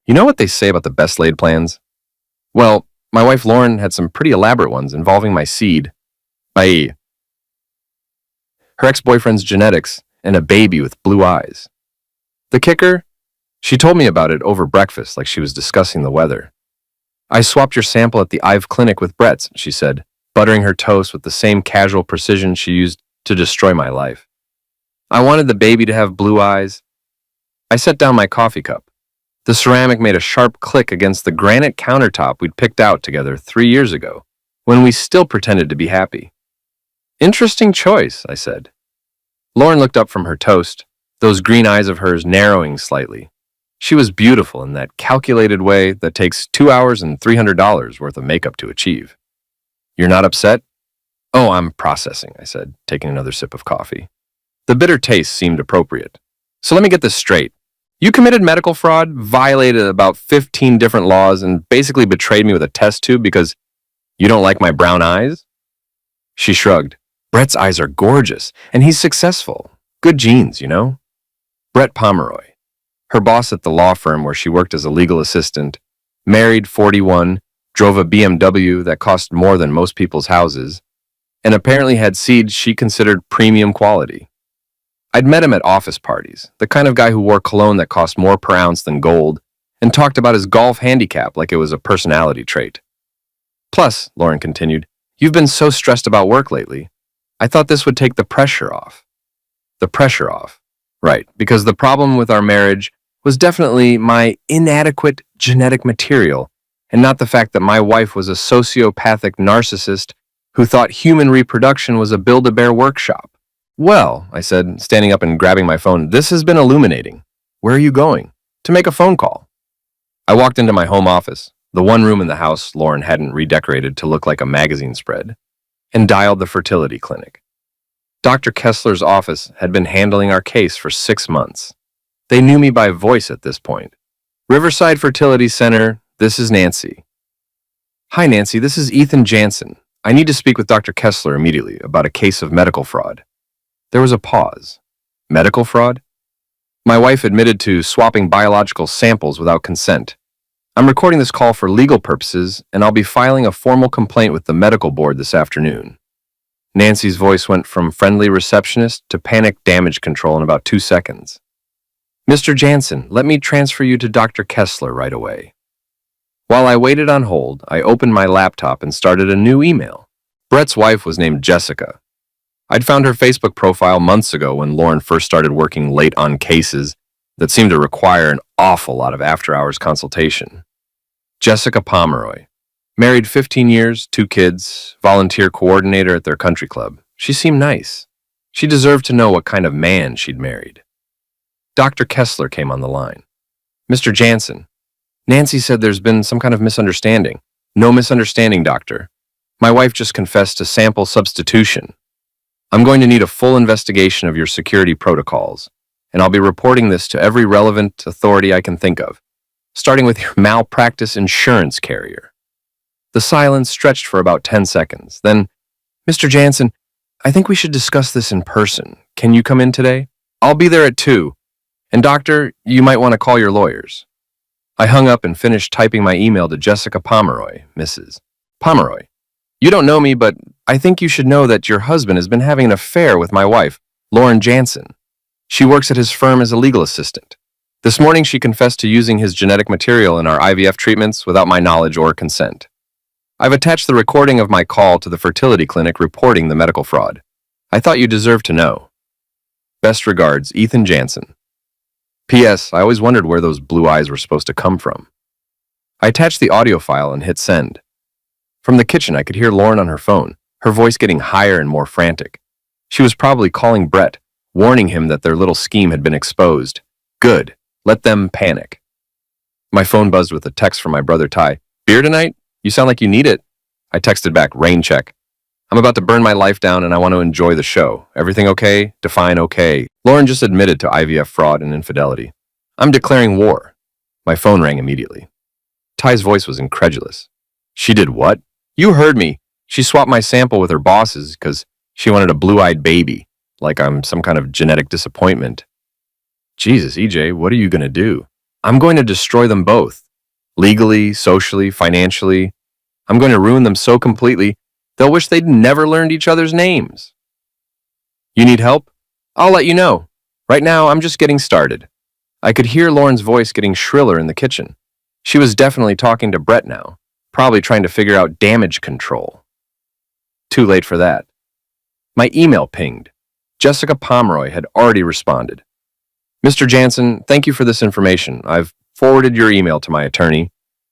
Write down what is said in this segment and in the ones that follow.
You know what they say about the best laid plans? Well, my wife Lauren had some pretty elaborate ones involving my seed, i.e., her ex-boyfriend's genetics, and a baby with blue eyes. The kicker? She told me about it over breakfast like she was discussing the weather. I swapped your sample at the IVF clinic with Brett's, she said, buttering her toast with the same casual precision she used to destroy my life. I wanted the baby to have blue eyes. I set down my coffee cup. The ceramic made a sharp click against the granite countertop we'd picked out together 3 years ago, when we still pretended to be happy. Interesting choice, I said. Lauren looked up from her toast, those green eyes of hers narrowing slightly. She was beautiful in that calculated way that takes 2 hours and $300 worth of makeup to achieve. You're not upset? Oh, I'm processing, I said, taking another sip of coffee. The bitter taste seemed appropriate. So let me get this straight. You committed medical fraud, violated about 15 different laws, and basically betrayed me with a test tube because you don't like my brown eyes? She shrugged. Brett's eyes are gorgeous, and he's successful. Good genes, you know? Brett Pomeroy, her boss at the law firm where she worked as a legal assistant, married, 41, drove a BMW that cost more than most people's houses, and apparently had seeds she considered premium quality. I'd met him at office parties, the kind of guy who wore cologne that cost more per ounce than gold, and talked about his golf handicap like it was a personality trait. Plus, Lauren continued, you've been so stressed about work lately. I thought this would take the pressure off. The pressure off. Right, because the problem with our marriage was definitely my inadequate genetic material, and not the fact that my wife was a sociopathic narcissist who thought human reproduction was a Build-A-Bear workshop. Well, I said, standing up and grabbing my phone, this has been illuminating. Where are you going? To make a phone call. I walked into my home office, the one room in the house Lauren hadn't redecorated to look like a magazine spread, and dialed the fertility clinic. Dr. Kessler's office had been handling our case for 6 months. They knew me by voice at this point. Riverside Fertility Center, this is Nancy. Hi, Nancy, this is Ethan Jansen. I need to speak with Dr. Kessler immediately about a case of medical fraud. There was a pause. Medical fraud? My wife admitted to swapping biological samples without consent. I'm recording this call for legal purposes, and I'll be filing a formal complaint with the medical board this afternoon. Nancy's voice went from friendly receptionist to panic damage control in about 2 seconds. Mr. Jansen, let me transfer you to Dr. Kessler right away. While I waited on hold, I opened my laptop and started a new email. Brett's wife was named Jessica. I'd found her Facebook profile months ago when Lauren first started working late on cases that seemed to require an awful lot of after-hours consultation. Jessica Pomeroy. Married 15 years, 2 kids, volunteer coordinator at their country club. She seemed nice. She deserved to know what kind of man she'd married. Dr. Kessler came on the line. Mr. Jansen, Nancy said there's been some kind of misunderstanding. No misunderstanding, doctor. My wife just confessed to sample substitution. I'm going to need a full investigation of your security protocols, and I'll be reporting this to every relevant authority I can think of, starting with your malpractice insurance carrier. The silence stretched for about 10 seconds. Then, Mr. Jansen, I think we should discuss this in person. Can you come in today? I'll be there at 2. And doctor, you might want to call your lawyers. I hung up and finished typing my email to Jessica Pomeroy, Mrs. Pomeroy. You don't know me, but I think you should know that your husband has been having an affair with my wife, Lauren Jansen. She works at his firm as a legal assistant. This morning she confessed to using his genetic material in our IVF treatments without my knowledge or consent. I've attached the recording of my call to the fertility clinic reporting the medical fraud. I thought you deserved to know. Best regards, Ethan Jansen. P.S. I always wondered where those blue eyes were supposed to come from. I attached the audio file and hit send. From the kitchen, I could hear Lauren on her phone, her voice getting higher and more frantic. She was probably calling Brett, warning him that their little scheme had been exposed. Good. Let them panic. My phone buzzed with a text from my brother Ty. Beer tonight? You sound like you need it. I texted back, rain check. I'm about to burn my life down and I want to enjoy the show. Everything okay? Define okay. Lauren just admitted to IVF fraud and infidelity. I'm declaring war. My phone rang immediately. Ty's voice was incredulous. She did what? You heard me. She swapped my sample with her bosses because she wanted a blue-eyed baby, like I'm some kind of genetic disappointment. Jesus, EJ, what are you going to do? I'm going to destroy them both. Legally, socially, financially. I'm going to ruin them so completely, they'll wish they'd never learned each other's names. You need help? I'll let you know. Right now, I'm just getting started. I could hear Lauren's voice getting shriller in the kitchen. She was definitely talking to Brett now, probably trying to figure out damage control. Too late for that. My email pinged. Jessica Pomeroy had already responded. Mr. Jansen, thank you for this information. I've forwarded your email to my attorney.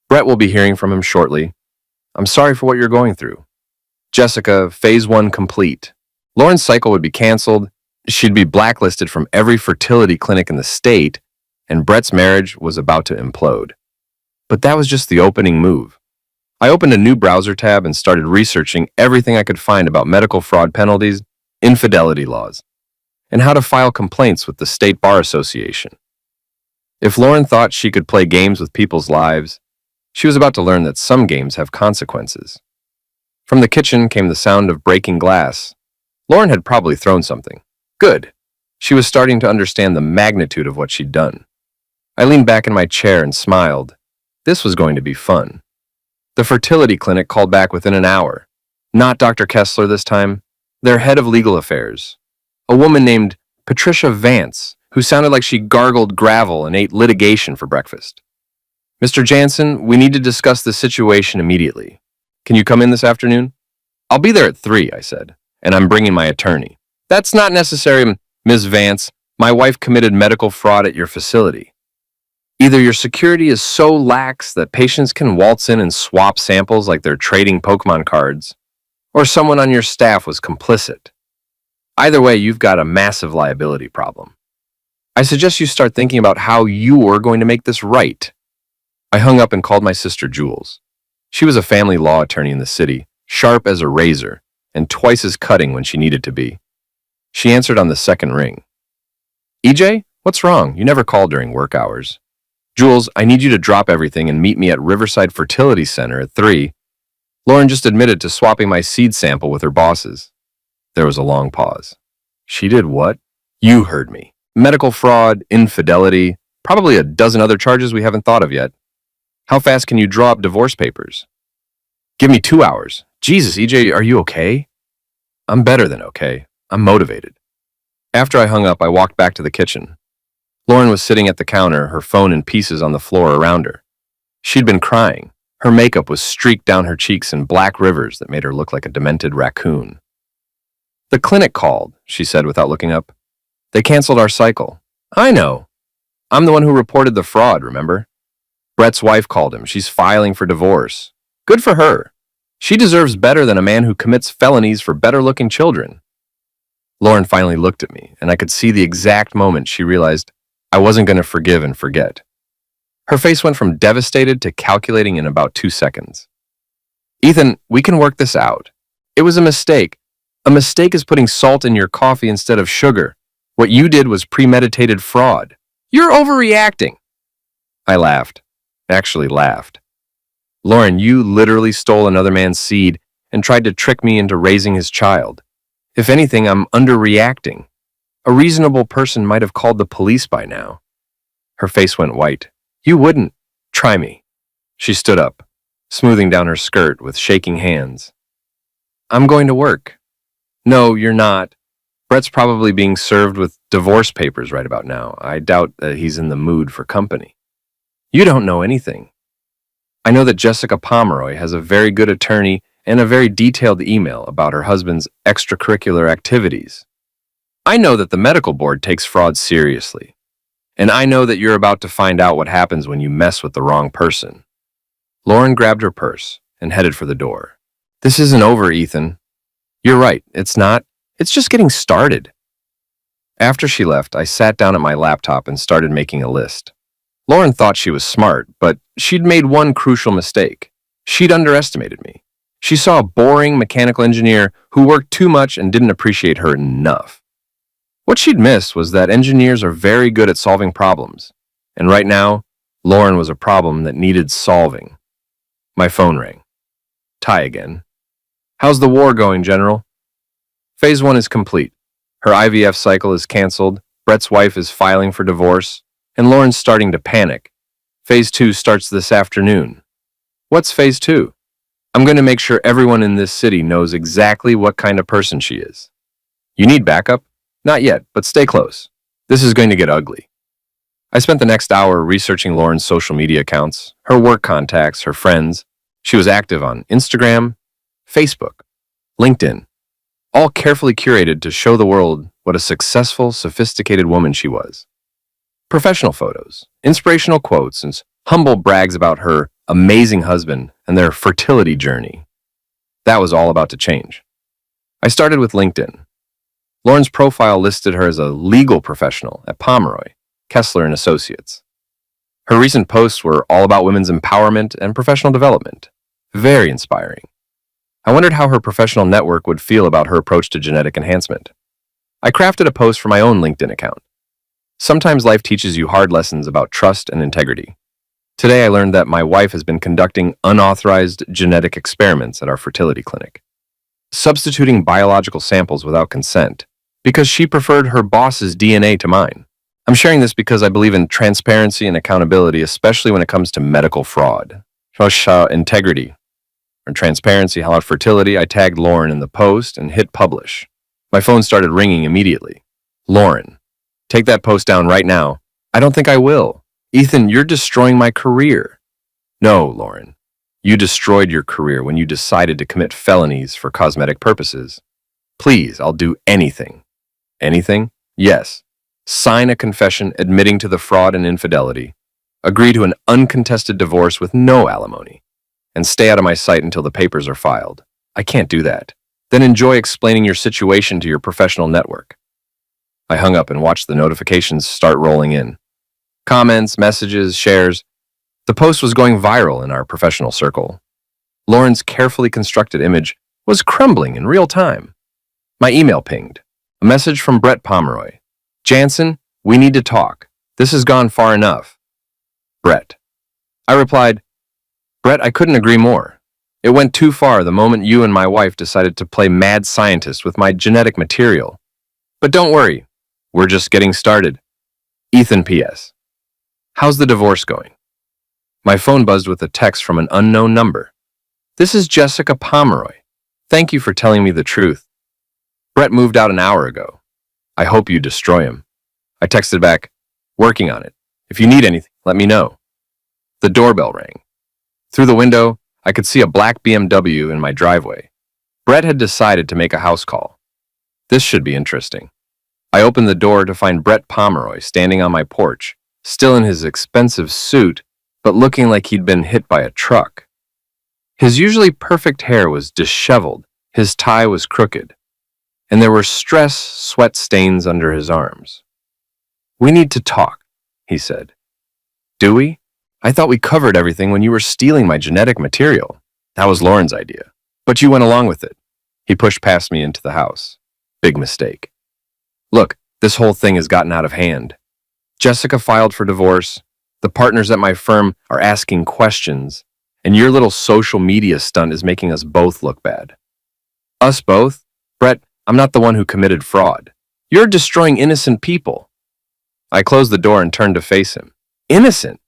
Brett will be hearing from him shortly. I'm sorry for what you're going through. Jessica, phase 1 complete. Lauren's cycle would be canceled. She'd be blacklisted from every fertility clinic in the state, and Brett's marriage was about to implode. But that was just the opening move. I opened a new browser tab and started researching everything I could find about medical fraud penalties, infidelity laws, and how to file complaints with the State Bar Association. If Lauren thought she could play games with people's lives, she was about to learn that some games have consequences. From the kitchen came the sound of breaking glass. Lauren had probably thrown something. Good. She was starting to understand the magnitude of what she'd done. I leaned back in my chair and smiled. This was going to be fun. The fertility clinic called back within an hour. Not Dr. Kessler this time. Their head of legal affairs. A woman named Patricia Vance, who sounded like she gargled gravel and ate litigation for breakfast. Mr. Jansen, we need to discuss the situation immediately. Can you come in this afternoon? I'll be there at 3, I said, and I'm bringing my attorney. That's not necessary, Ms. Vance. My wife committed medical fraud at your facility. Either your security is so lax that patients can waltz in and swap samples like they're trading Pokemon cards, or someone on your staff was complicit. Either way, you've got a massive liability problem. I suggest you start thinking about how you are going to make this right. I hung up and called my sister Jules. She was a family law attorney in the city, sharp as a razor, and twice as cutting when she needed to be. She answered on the second ring. EJ, what's wrong? You never call during work hours. Jules, I need you to drop everything and meet me at Riverside Fertility Center at 3. Lauren just admitted to swapping my seed sample with her bosses. There was a long pause. She did what? You heard me. Medical fraud, infidelity, probably a dozen other charges we haven't thought of yet. How fast can you draw up divorce papers? Give me 2 hours. Jesus, EJ, are you okay? I'm better than okay. I'm motivated. After I hung up, I walked back to the kitchen. Lauren was sitting at the counter, her phone in pieces on the floor around her. She'd been crying. Her makeup was streaked down her cheeks in black rivers that made her look like a demented raccoon. The clinic called, she said without looking up. They canceled our cycle. I know. I'm the one who reported the fraud, remember? Brett's wife called him. She's filing for divorce. Good for her. She deserves better than a man who commits felonies for better-looking children. Lauren finally looked at me, and I could see the exact moment she realized I wasn't going to forgive and forget. Her face went from devastated to calculating in about 2 seconds. Ethan, we can work this out. It was a mistake. A mistake is putting salt in your coffee instead of sugar. What you did was premeditated fraud. You're overreacting. I laughed. Actually laughed. Lauren, you literally stole another man's seed and tried to trick me into raising his child. If anything, I'm underreacting. A reasonable person might have called the police by now. Her face went white. You wouldn't. Try me. She stood up, smoothing down her skirt with shaking hands. I'm going to work. No, you're not. Brett's probably being served with divorce papers right about now. I doubt that he's in the mood for company. You don't know anything. I know that Jessica Pomeroy has a very good attorney and a very detailed email about her husband's extracurricular activities. I know that the medical board takes fraud seriously. And I know that you're about to find out what happens when you mess with the wrong person. Lauren grabbed her purse and headed for the door. This isn't over, Ethan. You're right, it's not. It's just getting started. After she left, I sat down at my laptop and started making a list. Lauren thought she was smart, but she'd made one crucial mistake. She'd underestimated me. She saw a boring mechanical engineer who worked too much and didn't appreciate her enough. What she'd missed was that engineers are very good at solving problems, and right now, Lauren was a problem that needed solving. My phone rang. Ty again. How's the war going, General? Phase 1 is complete. Her IVF cycle is canceled, Brett's wife is filing for divorce, and Lauren's starting to panic. Phase 2 starts this afternoon. What's Phase 2? I'm going to make sure everyone in this city knows exactly what kind of person she is. You need backup? Not yet, but stay close. This is going to get ugly. I spent the next hour researching Lauren's social media accounts, her work contacts, her friends. She was active on Instagram, Facebook, LinkedIn, all carefully curated to show the world what a successful, sophisticated woman she was. Professional photos, inspirational quotes, and humble brags about her amazing husband and their fertility journey. That was all about to change. I started with LinkedIn. Lauren's profile listed her as a legal professional at Pomeroy, Kessler and Associates. Her recent posts were all about women's empowerment and professional development. Very inspiring. I wondered how her professional network would feel about her approach to genetic enhancement. I crafted a post for my own LinkedIn account. Sometimes life teaches you hard lessons about trust and integrity. Today I learned that my wife has been conducting unauthorized genetic experiments at our fertility clinic, substituting biological samples without consent because she preferred her boss's DNA to mine. I'm sharing this because I believe in transparency and accountability, especially when it comes to medical fraud. Integrity and transparency, how about fertility? I tagged Lauren in the post and hit publish. My phone started ringing immediately. Lauren, take that post down right now. I don't think I will. Ethan, you're destroying my career. No, Lauren. You destroyed your career when you decided to commit felonies for cosmetic purposes. Please, I'll do anything. Anything? Yes. Sign a confession admitting to the fraud and infidelity. Agree to an uncontested divorce with no alimony. And stay out of my sight until the papers are filed. I can't do that. Then enjoy explaining your situation to your professional network. I hung up and watched the notifications start rolling in. Comments, messages, shares. The post was going viral in our professional circle. Lauren's carefully constructed image was crumbling in real time. My email pinged. A message from Brett Pomeroy. Jansen, we need to talk. This has gone far enough. Brett. I replied, Brett, I couldn't agree more. It went too far the moment you and my wife decided to play mad scientist with my genetic material. But don't worry, we're just getting started. Ethan P.S. How's the divorce going? My phone buzzed with a text from an unknown number. This is Jessica Pomeroy. Thank you for telling me the truth. Brett moved out an hour ago. I hope you destroy him. I texted back, working on it. If you need anything, let me know. The doorbell rang. Through the window, I could see a black BMW in my driveway. Brett had decided to make a house call. This should be interesting. I opened the door to find Brett Pomeroy standing on my porch, still in his expensive suit, but looking like he'd been hit by a truck. His usually perfect hair was disheveled, his tie was crooked, and there were sweat stains under his arms. We need to talk, he said. Do we? I thought we covered everything when you were stealing my genetic material. That was Lauren's idea. But you went along with it. He pushed past me into the house. Big mistake. Look, this whole thing has gotten out of hand. Jessica filed for divorce. The partners at my firm are asking questions. And your little social media stunt is making us both look bad. Us both? Brett, I'm not the one who committed fraud. You're destroying innocent people. I closed the door and turned to face him. Innocent?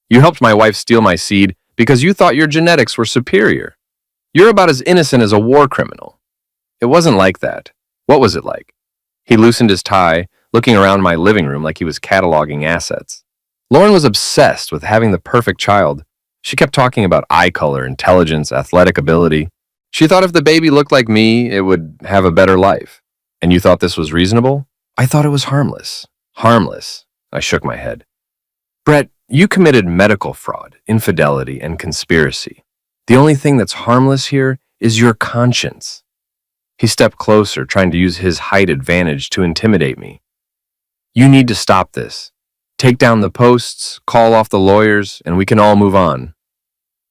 You helped my wife steal my seed because you thought your genetics were superior. You're about as innocent as a war criminal. It wasn't like that. What was it like? He loosened his tie, looking around my living room like he was cataloging assets. Lauren was obsessed with having the perfect child. She kept talking about eye color, intelligence, athletic ability. She thought if the baby looked like me, it would have a better life. And you thought this was reasonable? I thought it was harmless. Harmless. I shook my head. Brett, you committed medical fraud, infidelity, and conspiracy. The only thing that's harmless here is your conscience. He stepped closer, trying to use his height advantage to intimidate me. You need to stop this. Take down the posts, call off the lawyers, and we can all move on.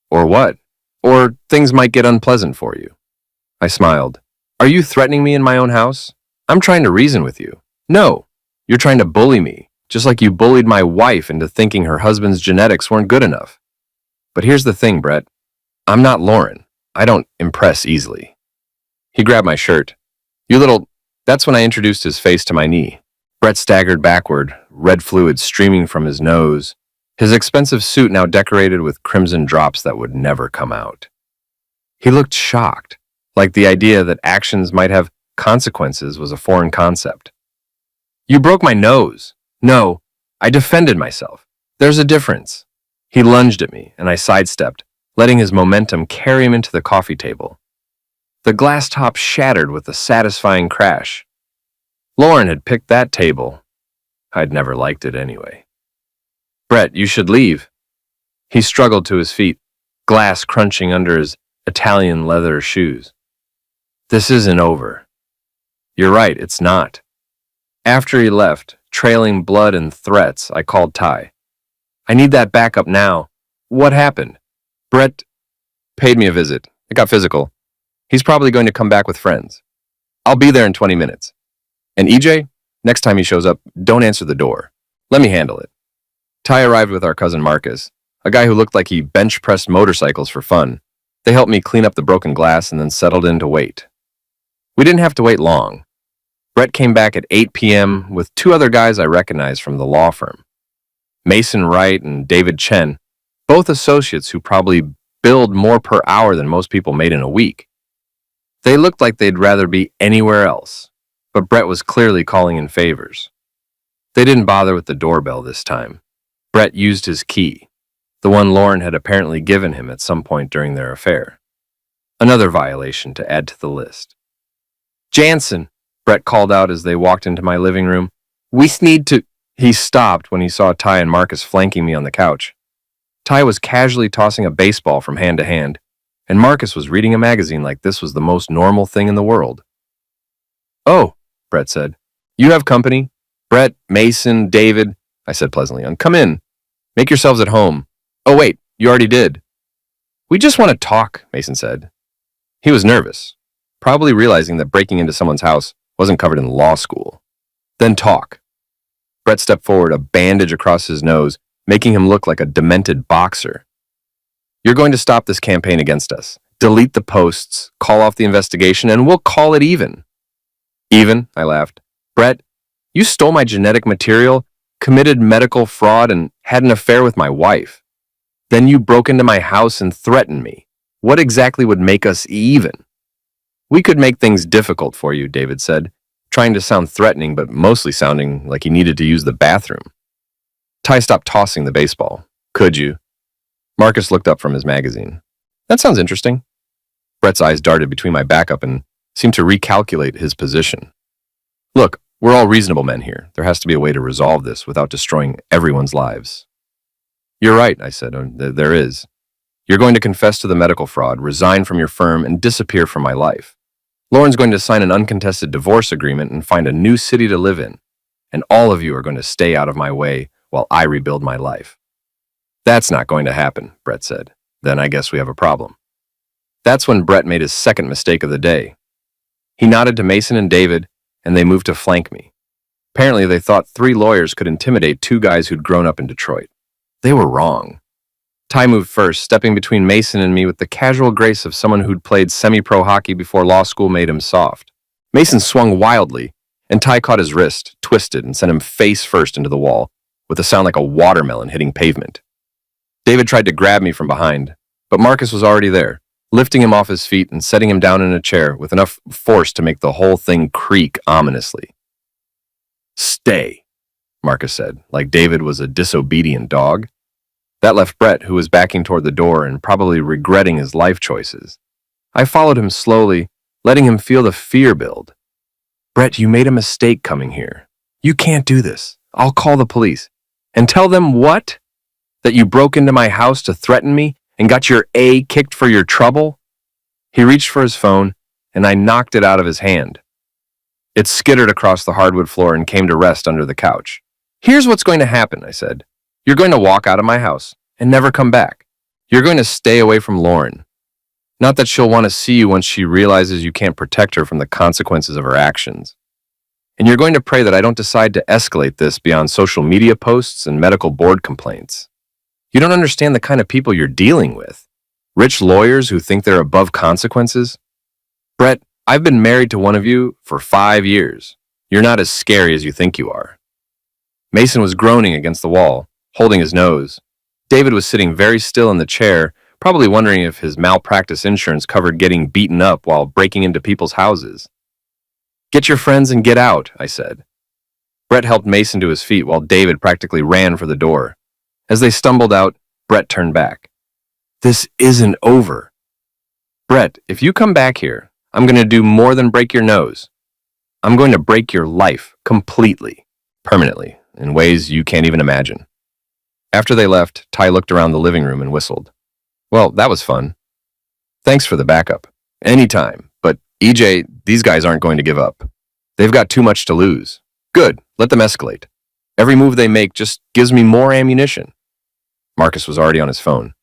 Or what? Or things might get unpleasant for you. I smiled. Are you threatening me in my own house? I'm trying to reason with you. No, you're trying to bully me, just like you bullied my wife into thinking her husband's genetics weren't good enough. But here's the thing, Brett. I'm not Lauren. I don't impress easily. He grabbed my shirt. That's when I introduced his face to my knee. Brett staggered backward, red fluid streaming from his nose. his expensive suit now decorated with crimson drops that would never come out. He looked shocked, like the idea that actions might have consequences was a foreign concept. "You broke my nose." "No, I defended myself. There's a difference." He lunged at me, and I sidestepped, letting his momentum carry him into the coffee table. The glass top shattered with a satisfying crash. Lauren had picked that table. I'd never liked it anyway. "Brett, you should leave." He struggled to his feet, glass crunching under his Italian leather shoes. "This isn't over." "You're right, it's not." After he left, trailing blood and threats, I called Ty. "I need that backup now." "What happened?" "Brett paid me a visit. It got physical. He's probably going to come back with friends. I'll be there in 20 minutes. And EJ, next time he shows up, don't answer the door. Let me handle it." Ty arrived with our cousin Marcus, a guy who looked like he bench-pressed motorcycles for fun. They helped me clean up the broken glass and then settled in to wait. We didn't have to wait long. Brett came back at 8 p.m. with two other guys I recognized from the law firm. Mason Wright and David Chen, both associates who probably billed more per hour than most people made in a week. They looked like they'd rather be anywhere else, but Brett was clearly calling in favors. They didn't bother with the doorbell this time. Brett used his key, the one Lauren had apparently given him at some point during their affair. Another violation to add to the list. "Jansen," Brett called out as they walked into my living room. "We need to—" He stopped when he saw Ty and Marcus flanking me on the couch. Ty was casually tossing a baseball from hand to hand, and Marcus was reading a magazine like this was the most normal thing in the world. "Oh," Brett said. "You have company? Brett, Mason, David," I said pleasantly. "Come in. Make yourselves at home." "Oh, wait, you already did." "We just want to talk," Mason said. He was nervous, probably realizing that breaking into someone's house wasn't covered in law school. "Then talk." Brett stepped forward, a bandage across his nose, making him look like a demented boxer. "You're going to stop this campaign against us. Delete the posts, call off the investigation, and we'll call it even." "Even?" I laughed. "Brett, you stole my genetic material, committed medical fraud, and had an affair with my wife. Then you broke into my house and threatened me. What exactly would make us even?" "We could make things difficult for you," David said, trying to sound threatening but mostly sounding like he needed to use the bathroom. Ty stopped tossing the baseball. "Could you?" Marcus looked up from his magazine. "That sounds interesting." Brett's eyes darted between my backup and seemed to recalculate his position. "Look, we're all reasonable men here. There has to be a way to resolve this without destroying everyone's lives." "You're right," I said. There is. You're going to confess to the medical fraud, resign from your firm, and disappear from my life. Lauren's going to sign an uncontested divorce agreement and find a new city to live in. And all of you are going to stay out of my way while I rebuild my life." "That's not going to happen," Brett said. "Then I guess we have a problem." That's when Brett made his second mistake of the day. He nodded to Mason and David, and they moved to flank me. Apparently, they thought 3 lawyers could intimidate 2 guys who'd grown up in Detroit. They were wrong. Ty moved first, stepping between Mason and me with the casual grace of someone who'd played semi-pro hockey before law school made him soft. Mason swung wildly, and Ty caught his wrist, twisted, and sent him face first into the wall, with a sound like a watermelon hitting pavement. David tried to grab me from behind, but Marcus was already there, lifting him off his feet and setting him down in a chair with enough force to make the whole thing creak ominously. "Stay," Marcus said, like David was a disobedient dog. That left Brett, who was backing toward the door and probably regretting his life choices. I followed him slowly, letting him feel the fear build. "Brett, you made a mistake coming here. You can't do this. I'll call the police." "And tell them what? That you broke into my house to threaten me and got your A kicked for your trouble?" He reached for his phone, and I knocked it out of his hand. It skittered across the hardwood floor and came to rest under the couch. "Here's what's going to happen," I said. "You're going to walk out of my house and never come back. You're going to stay away from Lauren. Not that she'll want to see you once she realizes you can't protect her from the consequences of her actions. And you're going to pray that I don't decide to escalate this beyond social media posts and medical board complaints. You don't understand the kind of people you're dealing with. Rich lawyers who think they're above consequences. Brett, I've been married to one of you for 5 years. You're not as scary as you think you are." Mason was groaning against the wall, holding his nose, David was sitting very still in the chair, probably wondering if his malpractice insurance covered getting beaten up while breaking into people's houses. "Get your friends and get out," I said. Brett helped Mason to his feet while David practically ran for the door. As they stumbled out, Brett turned back. "This isn't over. Brett, if you come back here, I'm going to do more than break your nose. I'm going to break your life completely, permanently, in ways you can't even imagine." After they left, Ty looked around the living room and whistled. "Well, that was fun. Thanks for the backup. Anytime. But EJ, these guys aren't going to give up. They've got too much to lose. Good, let them escalate. Every move they make just gives me more ammunition." Marcus was already on his phone.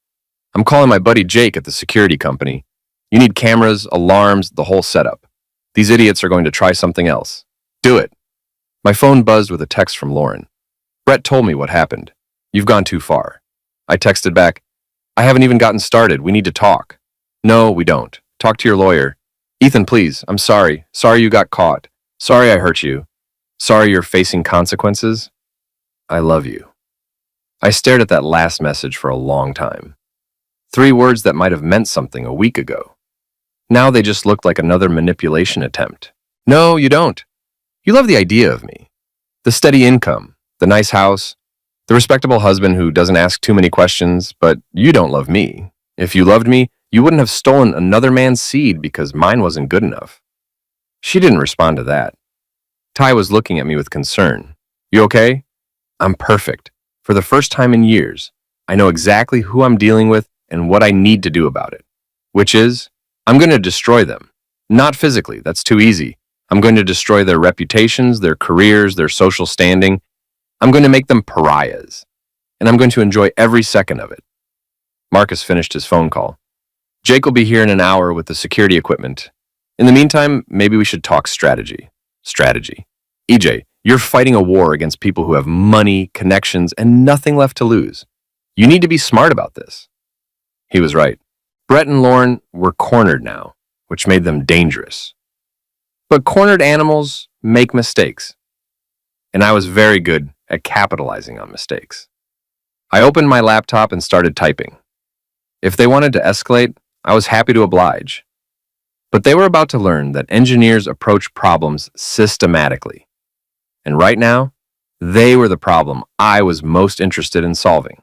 "I'm calling my buddy Jake at the security company. You need cameras, alarms, the whole setup. These idiots are going to try something else. Do it." My phone buzzed with a text from Lauren. "Brett told me what happened. You've gone too far." I texted back, "I haven't even gotten started. We need to talk." "No, we don't. Talk to your lawyer. Ethan, please. I'm sorry. Sorry you got caught. Sorry I hurt you. Sorry you're facing consequences. I love you." I stared at that last message for a long time. 3 words that might have meant something a week ago. Now they just looked like another manipulation attempt. "No, you don't. You love the idea of me. The steady income, the nice house, the respectable husband who doesn't ask too many questions, but you don't love me. If you loved me, you wouldn't have stolen another man's seed because mine wasn't good enough." She didn't respond to that. Ty was looking at me with concern. "You okay?" "I'm perfect. For the first time in years, I know exactly who I'm dealing with and what I need to do about it. Which is, I'm going to destroy them. Not physically, that's too easy. I'm going to destroy their reputations, their careers, their social standing. I'm going to make them pariahs. And I'm going to enjoy every second of it." Marcus finished his phone call. "Jake will be here in an hour with the security equipment. In the meantime, maybe we should talk strategy." Strategy. "EJ, you're fighting a war against people who have money, connections, and nothing left to lose. You need to be smart about this." He was right. Brett and Lauren were cornered now, which made them dangerous. But cornered animals make mistakes. And I was very good at capitalizing on mistakes. I opened my laptop and started typing. If they wanted to escalate, I was happy to oblige. But they were about to learn that engineers approach problems systematically. And right now, they were the problem I was most interested in solving.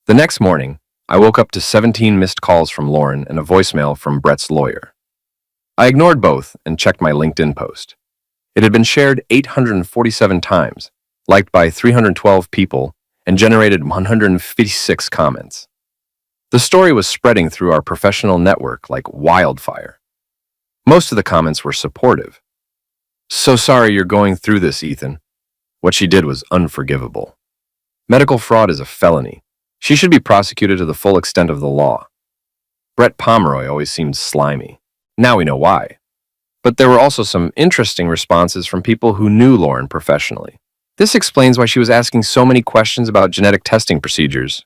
The next morning, I woke up to 17 missed calls from Lauren and a voicemail from Brett's lawyer. I ignored both and checked my LinkedIn post. It had been shared 847 times, liked by 312 people, and generated 156 comments. The story was spreading through our professional network like wildfire. Most of the comments were supportive. "So sorry you're going through this, Ethan." What she did was unforgivable. Medical fraud is a felony. She should be prosecuted to the full extent of the law. Brett Pomeroy always seemed slimy. Now we know why. But there were also some interesting responses from people who knew Lauren professionally. This explains why she was asking so many questions about genetic testing procedures.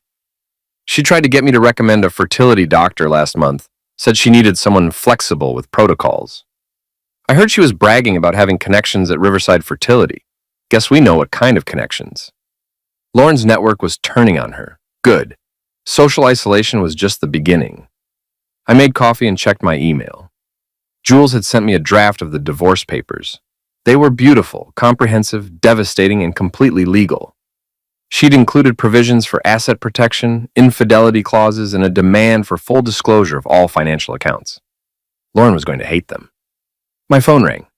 She tried to get me to recommend a fertility doctor last month, said she needed someone flexible with protocols. I heard she was bragging about having connections at Riverside Fertility. Guess we know what kind of connections. Lauren's network was turning on her. Good. Social isolation was just the beginning. I made coffee and checked my email. Jules had sent me a draft of the divorce papers. They were beautiful, comprehensive, devastating, and completely legal. She'd included provisions for asset protection, infidelity clauses, and a demand for full disclosure of all financial accounts. Lauren was going to hate them. My phone rang.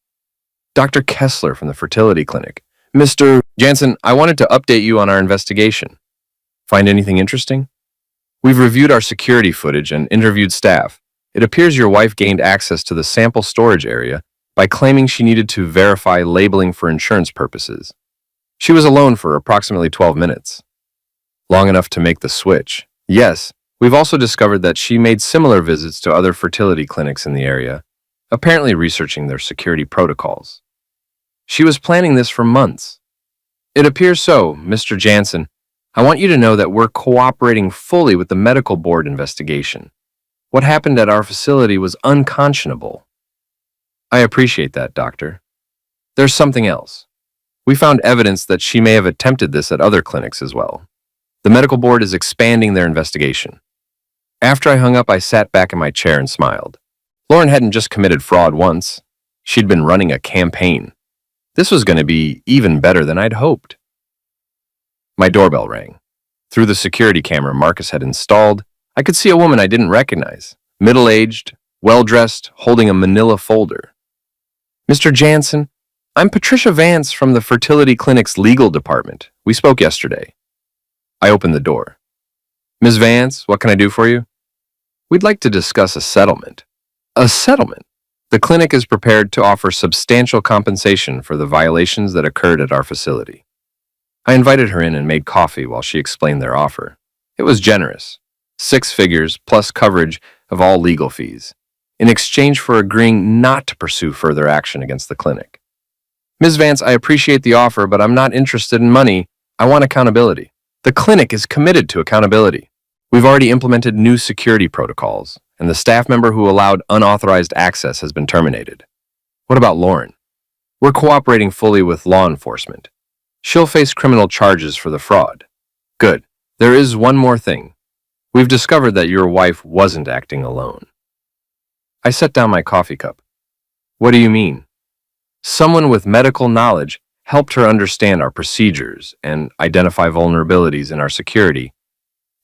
Dr. Kessler from the fertility clinic. "Mr. Jansen, I wanted to update you on our investigation. Find anything interesting? We've reviewed our security footage and interviewed staff. It appears your wife gained access to the sample storage area by claiming she needed to verify labeling for insurance purposes. She was alone for approximately 12 minutes. Long enough to make the switch. Yes, we've also discovered that she made similar visits to other fertility clinics in the area, apparently researching their security protocols. She was planning this for months. It appears so, Mr. Jansen. I want you to know that we're cooperating fully with the medical board investigation. What happened at our facility was unconscionable." "I appreciate that, doctor. There's something else. We found evidence that she may have attempted this at other clinics as well. The medical board is expanding their investigation. After I hung up, I sat back in my chair and smiled. Lauren hadn't just committed fraud once. She'd been running a campaign. This was going to be even better than I'd hoped. My doorbell rang. Through the security camera Marcus had installed, I could see a woman I didn't recognize, middle-aged, well-dressed, holding a manila folder. "Mr. Jansen, I'm Patricia Vance from the fertility clinic's legal department. We spoke yesterday." I opened the door. "Ms. Vance, what can I do for you?" "We'd like to discuss a settlement." "A settlement?" "The clinic is prepared to offer substantial compensation for the violations that occurred at our facility." I invited her in and made coffee while she explained their offer. It was generous. 6 figures plus coverage of all legal fees, in exchange for agreeing not to pursue further action against the clinic. "Ms. Vance, I appreciate the offer, but I'm not interested in money. I want accountability. The clinic is committed to accountability. We've already implemented new security protocols, and the staff member who allowed unauthorized access has been terminated." "What about Lauren?" "We're cooperating fully with law enforcement. She'll face criminal charges for the fraud." "Good. There is one more thing. We've discovered that your wife wasn't acting alone." I set down my coffee cup. "What do you mean?" "Someone with medical knowledge helped her understand our procedures and identify vulnerabilities in our security.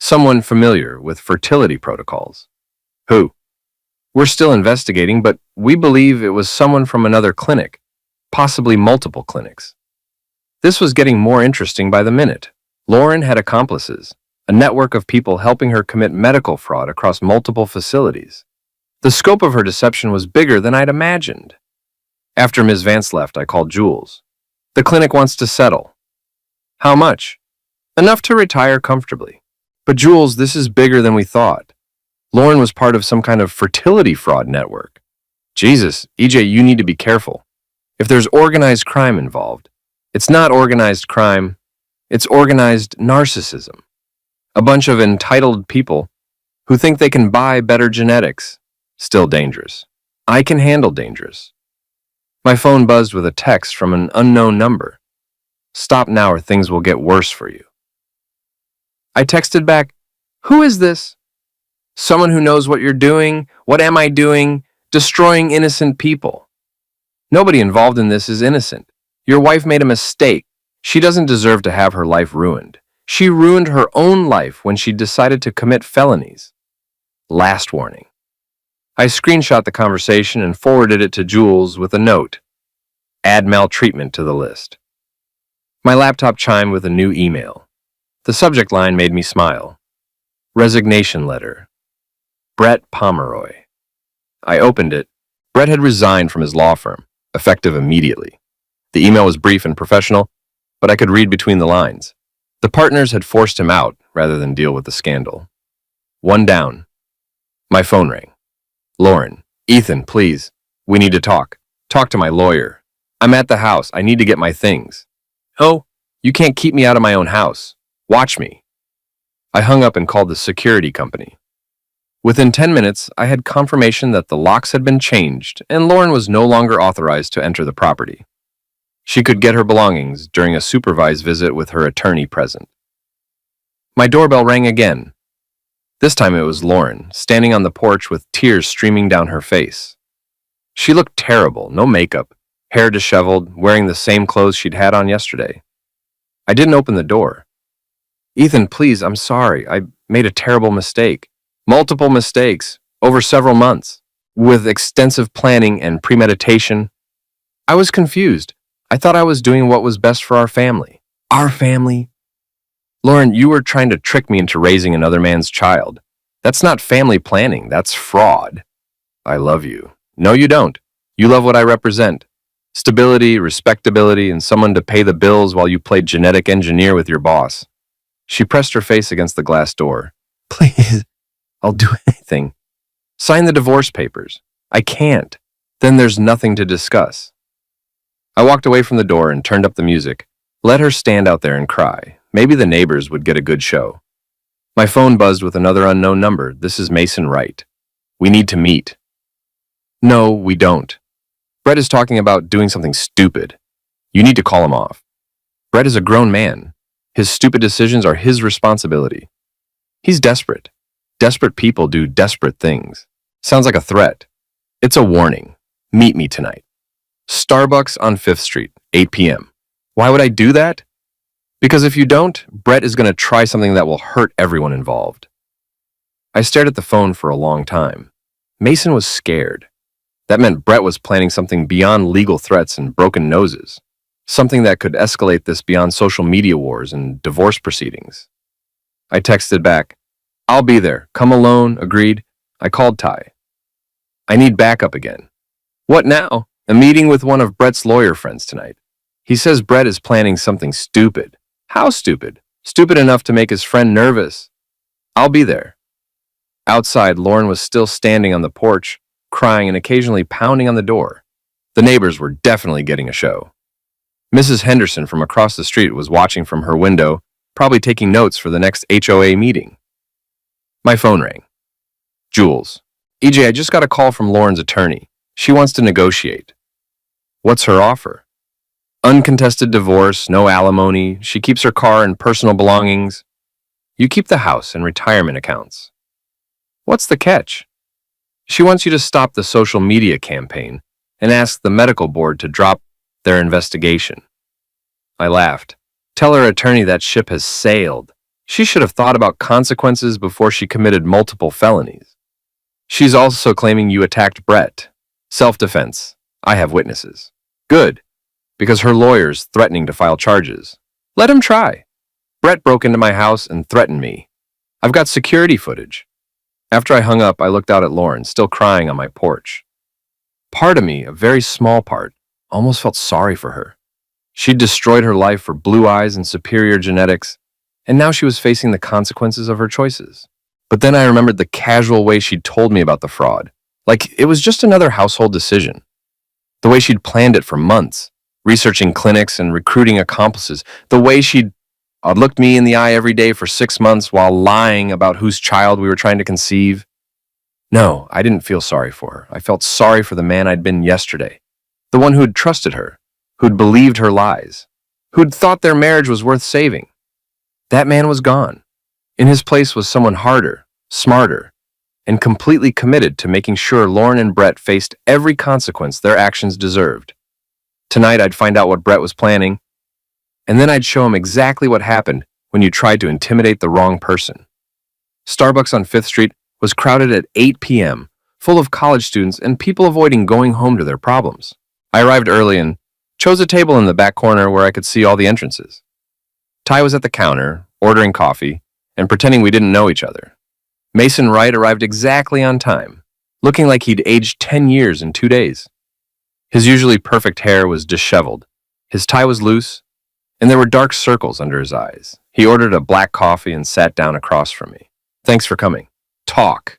Someone familiar with fertility protocols." "Who?" "We're still investigating, but we believe it was someone from another clinic, possibly multiple clinics." This was getting more interesting by the minute. Lauren had accomplices, a network of people helping her commit medical fraud across multiple facilities. The scope of her deception was bigger than I'd imagined. After Ms. Vance left, I called Jules. "The clinic wants to settle." "How much?" "Enough to retire comfortably." "But Jules, this is bigger than we thought. Lauren was part of some kind of fertility fraud network." "Jesus, EJ, you need to be careful. If there's organized crime involved, it's not organized crime, it's organized narcissism. A bunch of entitled people who think they can buy better genetics. Still dangerous. I can handle dangerous." My phone buzzed with a text from an unknown number. "Stop now or things will get worse for you." I texted back, "Who is this?" "Someone who knows what you're doing. What am I doing? Destroying innocent people." "Nobody involved in this is innocent. Your wife made a mistake. She doesn't deserve to have her life ruined. She ruined her own life when she decided to commit felonies. Last warning." I screenshot the conversation and forwarded it to Jules with a note. "Add maltreatment to the list." My laptop chimed with a new email. The subject line made me smile. Resignation letter. Brett Pomeroy. I opened it. Brett had resigned from his law firm, effective immediately. The email was brief and professional, but I could read between the lines. The partners had forced him out rather than deal with the scandal. One down. My phone rang. "Lauren, Ethan, please. We need to talk. Talk to my lawyer. I'm at the house. I need to get my things." "Oh, you can't keep me out of my own house. Watch me." I hung up and called the security company. Within 10 minutes, I had confirmation that the locks had been changed and Lauren was no longer authorized to enter the property. She could get her belongings during a supervised visit with her attorney present. My doorbell rang again. This time it was Lauren, standing on the porch with tears streaming down her face. She looked terrible, no makeup, hair disheveled, wearing the same clothes she'd had on yesterday. I didn't open the door. "Ethan, please, I'm sorry. I made a terrible mistake. Multiple mistakes, over several months, with extensive planning and premeditation. I was confused. I thought I was doing what was best for our family." "Our family?" "Lauren, you were trying to trick me into raising another man's child. That's not family planning, that's fraud." "I love you." "No, you don't. You love what I represent. Stability, respectability, and someone to pay the bills while you played genetic engineer with your boss." She pressed her face against the glass door. "Please, I'll do anything." "Sign the divorce papers." "I can't. Then there's nothing to discuss." I walked away from the door and turned up the music. Let her stand out there and cry. Maybe the neighbors would get a good show. My phone buzzed with another unknown number. "This is Mason Wright. We need to meet." "No, we don't. Brett is talking about doing something stupid. You need to call him off. Brett is a grown man. His stupid decisions are his responsibility. He's desperate. Desperate people do desperate things. Sounds like a threat. It's a warning. Meet me tonight. Starbucks on 5th Street, 8 p.m. Why would I do that? Because if you don't, Brett is going to try something that will hurt everyone involved. I stared at the phone for a long time. Mason was scared. That meant Brett was planning something beyond legal threats and broken noses. Something that could escalate this beyond social media wars and divorce proceedings. I texted back, "I'll be there. Come alone," agreed. I called Ty. "I need backup again." "What now?" "A meeting with one of Brett's lawyer friends tonight. He says Brett is planning something stupid." "How stupid?" "Stupid enough to make his friend nervous." "I'll be there." Outside, Lauren was still standing on the porch, crying and occasionally pounding on the door. The neighbors were definitely getting a show. Mrs. Henderson from across the street was watching from her window, probably taking notes for the next HOA meeting. My phone rang. "Jules. EJ, I just got a call from Lauren's attorney. She wants to negotiate." "What's her offer?" "Uncontested divorce, no alimony. She keeps her car and personal belongings. You keep the house and retirement accounts." "What's the catch?" "She wants you to stop the social media campaign and ask the medical board to drop their investigation." I laughed. "Tell her attorney that ship has sailed. She should have thought about consequences before she committed multiple felonies." "She's also claiming you attacked Brett. Self-defense. I have witnesses." "Good, because her lawyer's threatening to file charges." "Let him try. Brett broke into my house and threatened me. I've got security footage." After I hung up, I looked out at Lauren, still crying on my porch. Part of me, a very small part, almost felt sorry for her. She'd destroyed her life for blue eyes and superior genetics, and now she was facing the consequences of her choices. But then I remembered the casual way she'd told me about the fraud, like it was just another household decision. The way she'd planned it for months, researching clinics and recruiting accomplices, the way she'd looked me in the eye every day for 6 months while lying about whose child we were trying to conceive. No, I didn't feel sorry for her. I felt sorry for the man I'd been yesterday, the one who'd trusted her, who'd believed her lies, who'd thought their marriage was worth saving. That man was gone. In his place was someone harder, smarter, and completely committed to making sure Lauren and Brett faced every consequence their actions deserved. Tonight I'd find out what Brett was planning, and then I'd show him exactly what happened when you tried to intimidate the wrong person. Starbucks on 5th Street was crowded at 8 p.m., full of college students and people avoiding going home to their problems. I arrived early and chose a table in the back corner where I could see all the entrances. Ty was at the counter, ordering coffee, and pretending we didn't know each other. Mason Wright arrived exactly on time, looking like he'd aged 10 years in 2 days. His usually perfect hair was disheveled, his tie was loose, and there were dark circles under his eyes. He ordered a black coffee and sat down across from me. "Thanks for coming." "Talk."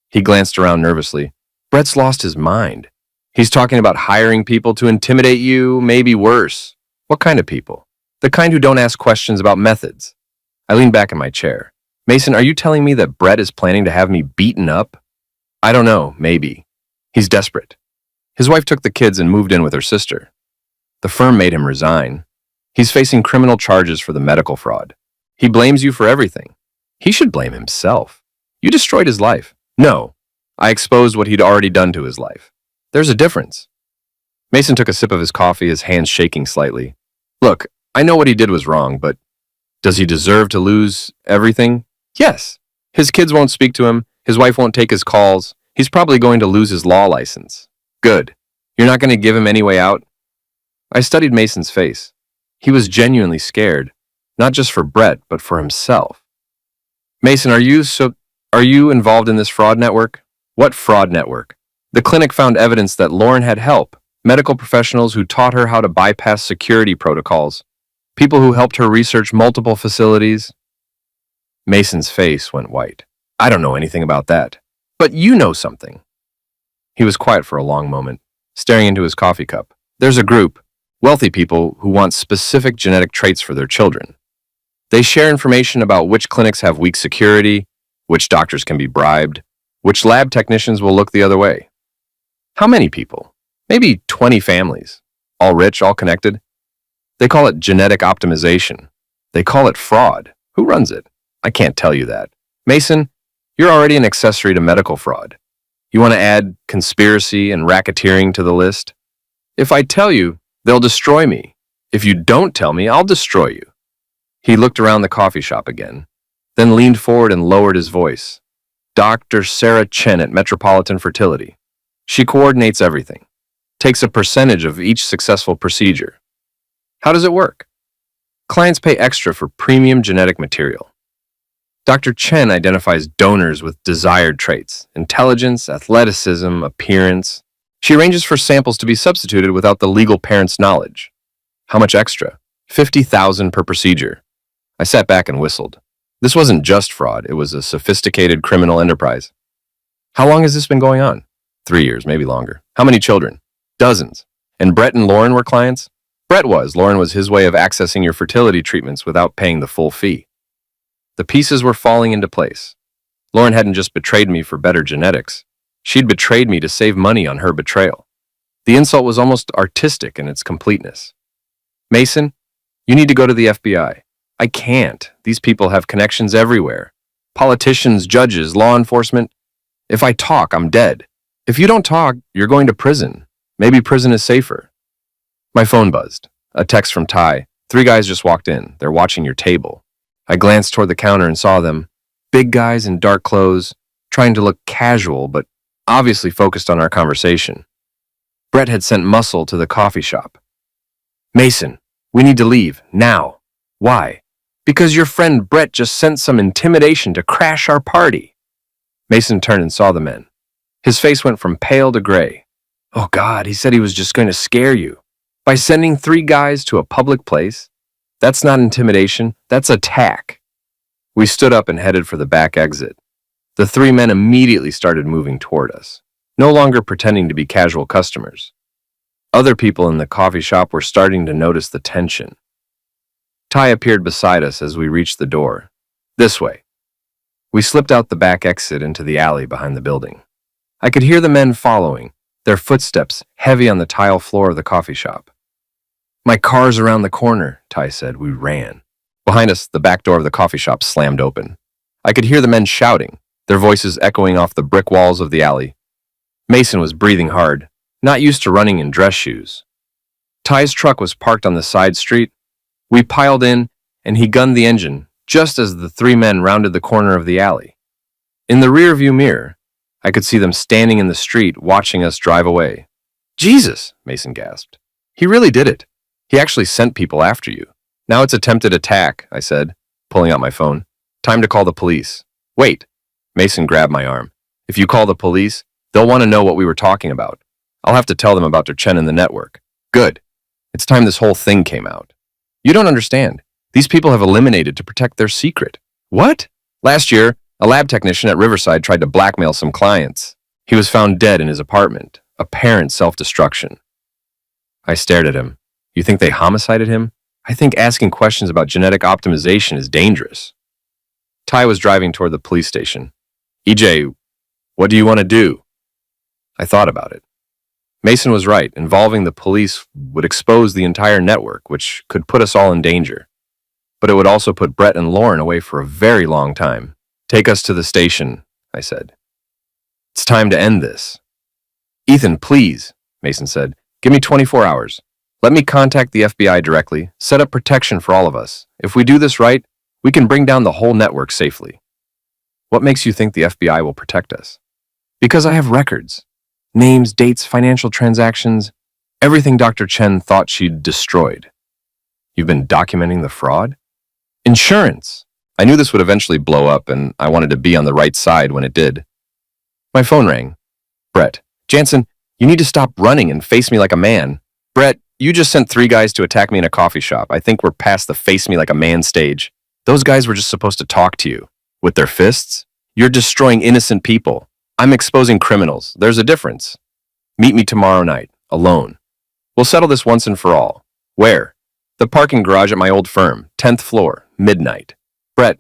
He glanced around nervously. "Brett's lost his mind. He's talking about hiring people to intimidate you, maybe worse." "What kind of people?" "The kind who don't ask questions about methods." I leaned back in my chair. "Mason, are you telling me that Brett is planning to have me beaten up?" "I don't know, maybe. He's desperate. His wife took the kids and moved in with her sister. The firm made him resign. He's facing criminal charges for the medical fraud. He blames you for everything. He should blame himself. You destroyed his life." "No, I exposed what he'd already done to his life. There's a difference." Mason took a sip of his coffee, his hands shaking slightly. "Look, I know what he did was wrong, but does he deserve to lose everything?" "Yes. His kids won't speak to him. His wife won't take his calls. He's probably going to lose his law license." "Good. You're not going to give him any way out?" I studied Mason's face. He was genuinely scared, not just for Brett, but for himself. "Mason, are you involved in this fraud network?" "What fraud network?" "The clinic found evidence that Lauren had help, medical professionals who taught her how to bypass security protocols, people who helped her research multiple facilities." Mason's face went white. "I don't know anything about that." "But you know something." He was quiet for a long moment, staring into his coffee cup. "There's a group, wealthy people who want specific genetic traits for their children. They share information about which clinics have weak security, which doctors can be bribed, which lab technicians will look the other way." "How many people?" "Maybe 20 families. All rich, all connected. They call it genetic optimization. They call it fraud. Who runs it? I can't tell you that. Mason, you're already an accessory to medical fraud. You want to add conspiracy and racketeering to the list? If I tell you, they'll destroy me. If you don't tell me, I'll destroy you. He looked around the coffee shop again, then leaned forward and lowered his voice. Dr. Sarah Chen at Metropolitan Fertility. She coordinates everything, takes a percentage of each successful procedure. How does it work? Clients pay extra for premium genetic material. Dr. Chen identifies donors with desired traits, intelligence, athleticism, appearance. She arranges for samples to be substituted without the legal parent's knowledge. How much extra? $50,000 per procedure. I sat back and whistled. This wasn't just fraud, it was a sophisticated criminal enterprise. How long has this been going on? 3 years, maybe longer. How many children? Dozens. And Brett and Lauren were clients? Brett was. Lauren was his way of accessing your fertility treatments without paying the full fee. The pieces were falling into place. Lauren hadn't just betrayed me for better genetics. She'd betrayed me to save money on her betrayal. The insult was almost artistic in its completeness. Mason, you need to go to the FBI. I can't. These people have connections everywhere. Politicians, judges, law enforcement. If I talk, I'm dead. If you don't talk, you're going to prison. Maybe prison is safer. My phone buzzed. A text from Ty. 3 guys just walked in. They're watching your table. I glanced toward the counter and saw them. Big guys in dark clothes, trying to look casual, but obviously focused on our conversation. Brett had sent Muscle to the coffee shop. Mason, we need to leave, now. Why? Because your friend Brett just sent some intimidation to crash our party. Mason turned and saw the men. His face went from pale to gray. Oh God, he said he was just going to scare you. By sending 3 guys to a public place? That's not intimidation, that's attack. We stood up and headed for the back exit. The 3 men immediately started moving toward us, no longer pretending to be casual customers. Other people in the coffee shop were starting to notice the tension. Ty appeared beside us as we reached the door. This way. We slipped out the back exit into the alley behind the building. I could hear the men following, their footsteps heavy on the tile floor of the coffee shop. My car's around the corner, Ty said. We ran. Behind us, the back door of the coffee shop slammed open. I could hear the men shouting, their voices echoing off the brick walls of the alley. Mason was breathing hard, not used to running in dress shoes. Ty's truck was parked on the side street. We piled in, and he gunned the engine just as the 3 men rounded the corner of the alley. In the rearview mirror, I could see them standing in the street watching us drive away. Jesus, Mason gasped. He really did it. He actually sent people after you. Now it's attempted attack, I said, pulling out my phone. Time to call the police. Wait. Mason grabbed my arm. If you call the police, they'll want to know what we were talking about. I'll have to tell them about their Chen in the network. Good. It's time this whole thing came out. You don't understand. These people have eliminated to protect their secret. What? Last year, a lab technician at Riverside tried to blackmail some clients. He was found dead in his apartment. Apparent self-destruction. I stared at him. You think they homicided him? I think asking questions about genetic optimization is dangerous. Ty was driving toward the police station. EJ, what do you want to do? I thought about it. Mason was right. Involving the police would expose the entire network, which could put us all in danger. But it would also put Brett and Lauren away for a very long time. Take us to the station, I said. It's time to end this. Ethan, please, Mason said. Give me 24 hours. Let me contact the FBI directly, set up protection for all of us. If we do this right, we can bring down the whole network safely. What makes you think the FBI will protect us? Because I have records. Names, dates, financial transactions, everything Dr. Chen thought she'd destroyed. You've been documenting the fraud? Insurance. I knew this would eventually blow up, and I wanted to be on the right side when it did. My phone rang. Brett. Jansen, you need to stop running and face me like a man. Brett, you just sent 3 guys to attack me in a coffee shop. I think we're past the face me like a man stage. Those guys were just supposed to talk to you. With their fists? You're destroying innocent people. I'm exposing criminals. There's a difference. Meet me tomorrow night, alone. We'll settle this once and for all. Where? The parking garage at my old firm, 10th floor, midnight. Brett,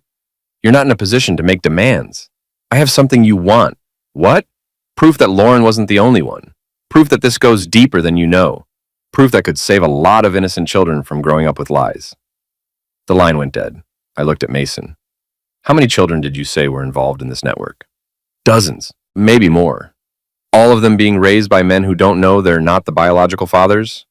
you're not in a position to make demands. I have something you want. What? Proof that Lauren wasn't the only one. Proof that this goes deeper than you know. Proof that could save a lot of innocent children from growing up with lies. The line went dead. I looked at Mason. How many children did you say were involved in this network? Dozens, maybe more. All of them being raised by men who don't know they're not the biological fathers?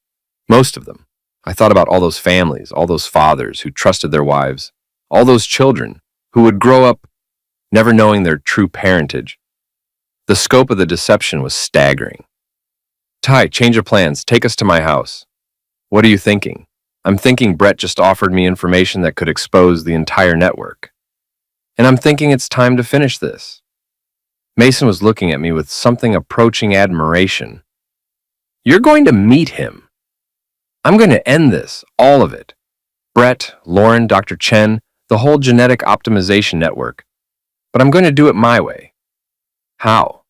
Most of them. I thought about all those families, all those fathers who trusted their wives, all those children who would grow up never knowing their true parentage. The scope of the deception was staggering. Ty, change of plans. Take us to my house. What are you thinking? I'm thinking Brett just offered me information that could expose the entire network. And I'm thinking it's time to finish this. Mason was looking at me with something approaching admiration. You're going to meet him. I'm going to end this, all of it. Brett, Lauren, Dr. Chen, the whole genetic optimization network. But I'm going to do it my way. How?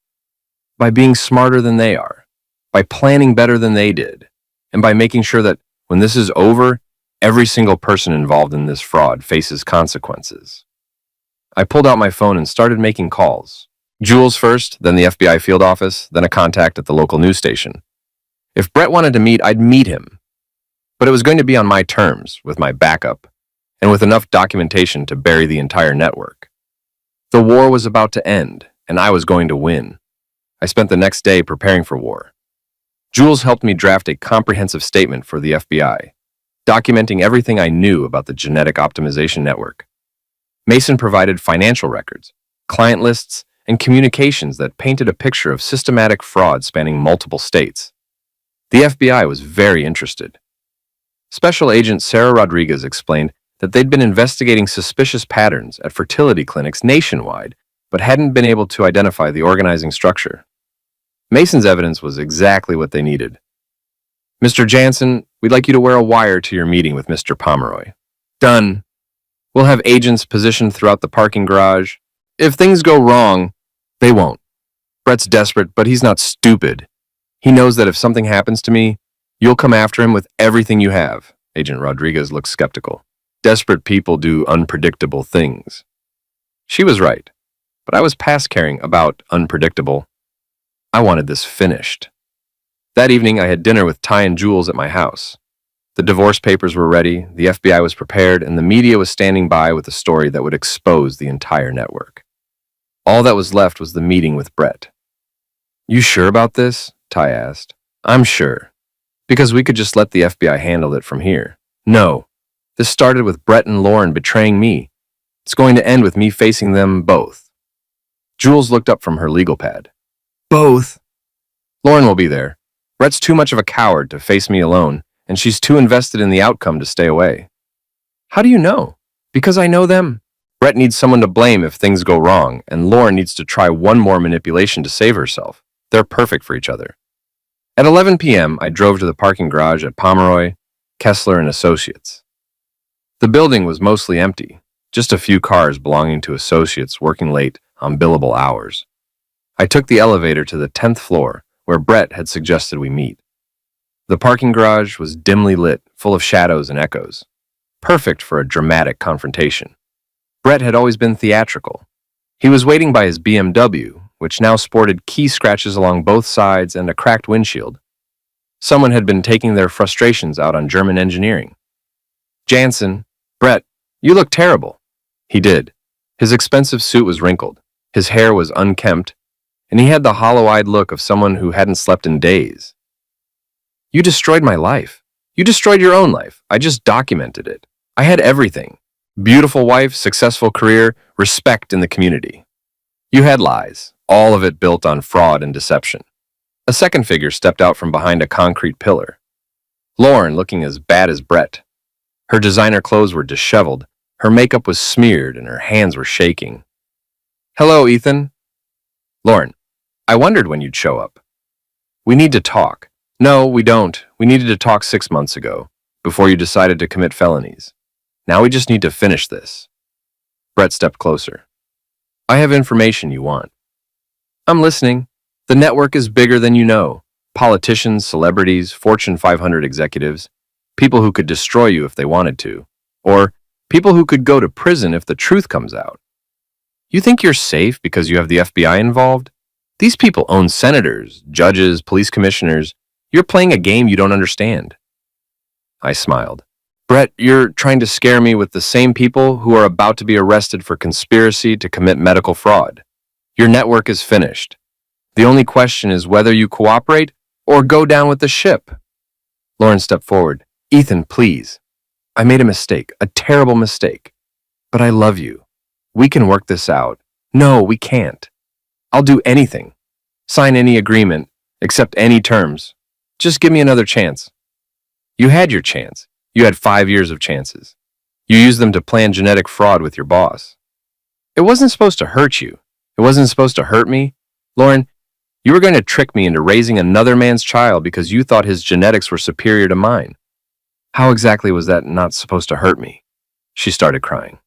By being smarter than they are, by planning better than they did, and by making sure that when this is over, every single person involved in this fraud faces consequences. I pulled out my phone and started making calls. Jules first, then the FBI field office, then a contact at the local news station. If Brett wanted to meet, I'd meet him. But it was going to be on my terms, with my backup, and with enough documentation to bury the entire network. The war was about to end, and I was going to win. I spent the next day preparing for war. Jules helped me draft a comprehensive statement for the FBI, documenting everything I knew about the genetic optimization network. Mason provided financial records, client lists, and communications that painted a picture of systematic fraud spanning multiple states. The FBI was very interested. Special Agent Sarah Rodriguez explained that they'd been investigating suspicious patterns at fertility clinics nationwide, but hadn't been able to identify the organizing structure. Mason's evidence was exactly what they needed. Mr. Jansen, we'd like you to wear a wire to your meeting with Mr. Pomeroy. Done. We'll have agents positioned throughout the parking garage. If things go wrong, they won't. Brett's desperate, but he's not stupid. He knows that if something happens to me, you'll come after him with everything you have. Agent Rodriguez looked skeptical. Desperate people do unpredictable things. She was right, but I was past caring about unpredictable. I wanted this finished. That evening, I had dinner with Ty and Jules at my house. The divorce papers were ready, the FBI was prepared, and the media was standing by with a story that would expose the entire network. All that was left was the meeting with Brett. You sure about this? Ty asked. I'm sure. Because we could just let the FBI handle it from here. No. This started with Brett and Lauren betraying me. It's going to end with me facing them both. Jules looked up from her legal pad. Both? Lauren will be there. Brett's too much of a coward to face me alone, and she's too invested in the outcome to stay away. How do you know? Because I know them. Brett needs someone to blame if things go wrong, and Lauren needs to try one more manipulation to save herself. They're perfect for each other. At 11 p.m., I drove to the parking garage at Pomeroy, Kessler and Associates. The building was mostly empty, just a few cars belonging to associates working late on billable hours. I took the elevator to the 10th floor, where Brett had suggested we meet. The parking garage was dimly lit, full of shadows and echoes, perfect for a dramatic confrontation. Brett had always been theatrical. He was waiting by his BMW, which now sported key scratches along both sides and a cracked windshield. Someone had been taking their frustrations out on German engineering. Jansen, Brett, you look terrible. He did. His expensive suit was wrinkled, his hair was unkempt, and he had the hollow-eyed look of someone who hadn't slept in days. You destroyed my life. You destroyed your own life. I just documented it. I had everything. Beautiful wife, successful career, respect in the community. You had lies, all of it built on fraud and deception. A second figure stepped out from behind a concrete pillar. Lauren, looking as bad as Brett. Her designer clothes were disheveled, her makeup was smeared, and her hands were shaking. Hello, Ethan. Lauren, I wondered when you'd show up. We need to talk. No, we don't. We needed to talk 6 months ago, before you decided to commit felonies. Now we just need to finish this. Brett stepped closer. I have information you want. I'm listening. The network is bigger than you know. Politicians, celebrities, Fortune 500 executives, people who could destroy you if they wanted to, or people who could go to prison if the truth comes out. You think you're safe because you have the FBI involved? These people own senators, judges, police commissioners. You're playing a game you don't understand. I smiled. Brett, you're trying to scare me with the same people who are about to be arrested for conspiracy to commit medical fraud. Your network is finished. The only question is whether you cooperate or go down with the ship. Lauren stepped forward. Ethan, please. I made a mistake, a terrible mistake. But I love you. We can work this out. No, we can't. I'll do anything. Sign any agreement, accept any terms. Just give me another chance. You had your chance. You had 5 years of chances. You used them to plan genetic fraud with your boss. It wasn't supposed to hurt you. It wasn't supposed to hurt me. Lauren, you were going to trick me into raising another man's child because you thought his genetics were superior to mine. How exactly was that not supposed to hurt me? She started crying.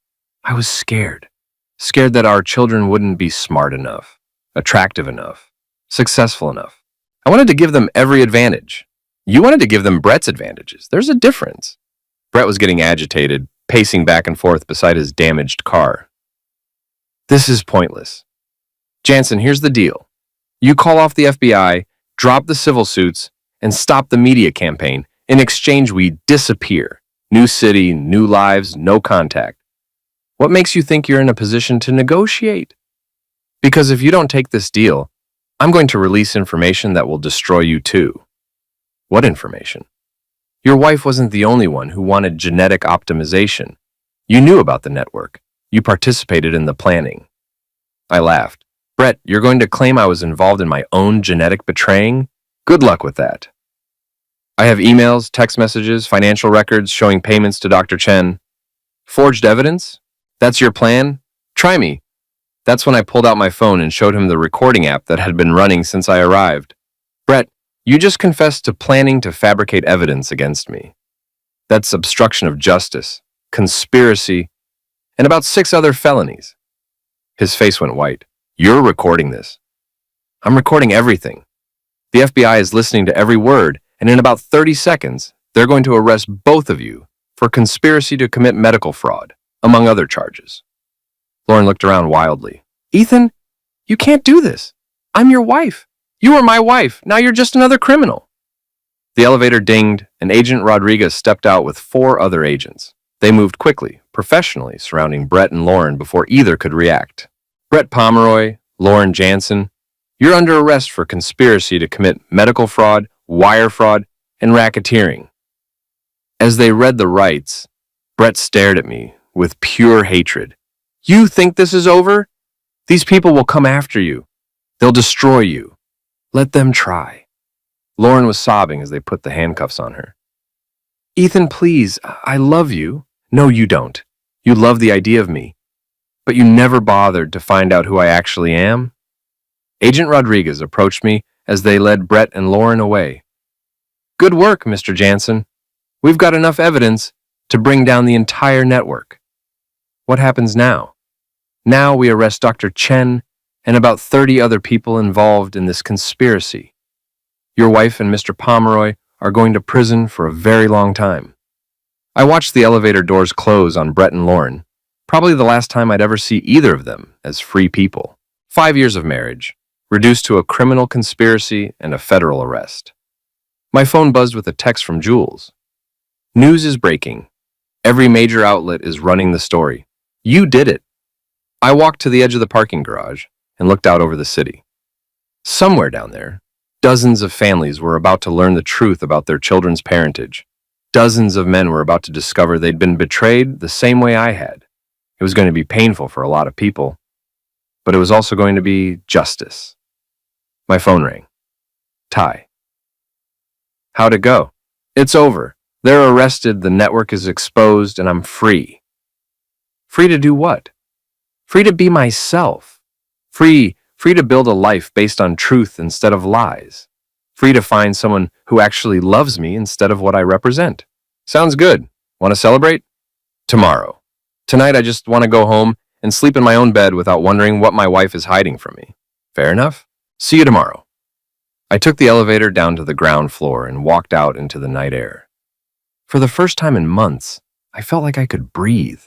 I was scared. Scared that our children wouldn't be smart enough, attractive enough, successful enough. I wanted to give them every advantage. You wanted to give them Brett's advantages. There's a difference. Brett was getting agitated, pacing back and forth beside his damaged car. This is pointless. Jansen, here's the deal. You call off the FBI, drop the civil suits, and stop the media campaign. In exchange, we disappear. New city, new lives, no contact. What makes you think you're in a position to negotiate? Because if you don't take this deal, I'm going to release information that will destroy you too. What information? Your wife wasn't the only one who wanted genetic optimization. You knew about the network. You participated in the planning. I laughed. Brett, you're going to claim I was involved in my own genetic betraying? Good luck with that. I have emails, text messages, financial records showing payments to Dr. Chen. Forged evidence? That's your plan? Try me. That's when I pulled out my phone and showed him the recording app that had been running since I arrived. Brett, you just confessed to planning to fabricate evidence against me. That's obstruction of justice, conspiracy, and about 6 other felonies. His face went white. You're recording this. I'm recording everything. The FBI is listening to every word, and in about 30 seconds, they're going to arrest both of you for conspiracy to commit medical fraud, among other charges. Lauren looked around wildly. Ethan, you can't do this. I'm your wife. You were my wife. Now you're just another criminal. The elevator dinged, and Agent Rodriguez stepped out with 4 other agents. They moved quickly, professionally, surrounding Brett and Lauren before either could react. Brett Pomeroy, Lauren Jansen, you're under arrest for conspiracy to commit medical fraud, wire fraud, and racketeering. As they read the rights, Brett stared at me with pure hatred. You think this is over? These people will come after you. They'll destroy you. Let them try. Lauren was sobbing as they put the handcuffs on her. Ethan, please, I love you. No, you don't. You love the idea of me. But you never bothered to find out who I actually am? Agent Rodriguez approached me as they led Brett and Lauren away. Good work, Mr. Jansen. We've got enough evidence to bring down the entire network. What happens now? Now we arrest Dr. Chen and about 30 other people involved in this conspiracy. Your wife and Mr. Pomeroy are going to prison for a very long time. I watched the elevator doors close on Brett and Lauren, probably the last time I'd ever see either of them as free people. 5 years of marriage, reduced to a criminal conspiracy and a federal arrest. My phone buzzed with a text from Jules. News is breaking. Every major outlet is running the story. You did it. I walked to the edge of the parking garage and looked out over the city. Somewhere down there, dozens of families were about to learn the truth about their children's parentage. Dozens of men were about to discover they'd been betrayed the same way I had. It was going to be painful for a lot of people, but it was also going to be justice. My phone rang. Ty. How'd it go? It's over. They're arrested, the network is exposed, and I'm free. Free to do what? Free to be myself. Free to build a life based on truth instead of lies. Free to find someone who actually loves me instead of what I represent. Sounds good. Want to celebrate? Tomorrow. Tonight I just want to go home and sleep in my own bed without wondering what my wife is hiding from me. Fair enough? See you tomorrow. I took the elevator down to the ground floor and walked out into the night air. For the first time in months, I felt like I could breathe.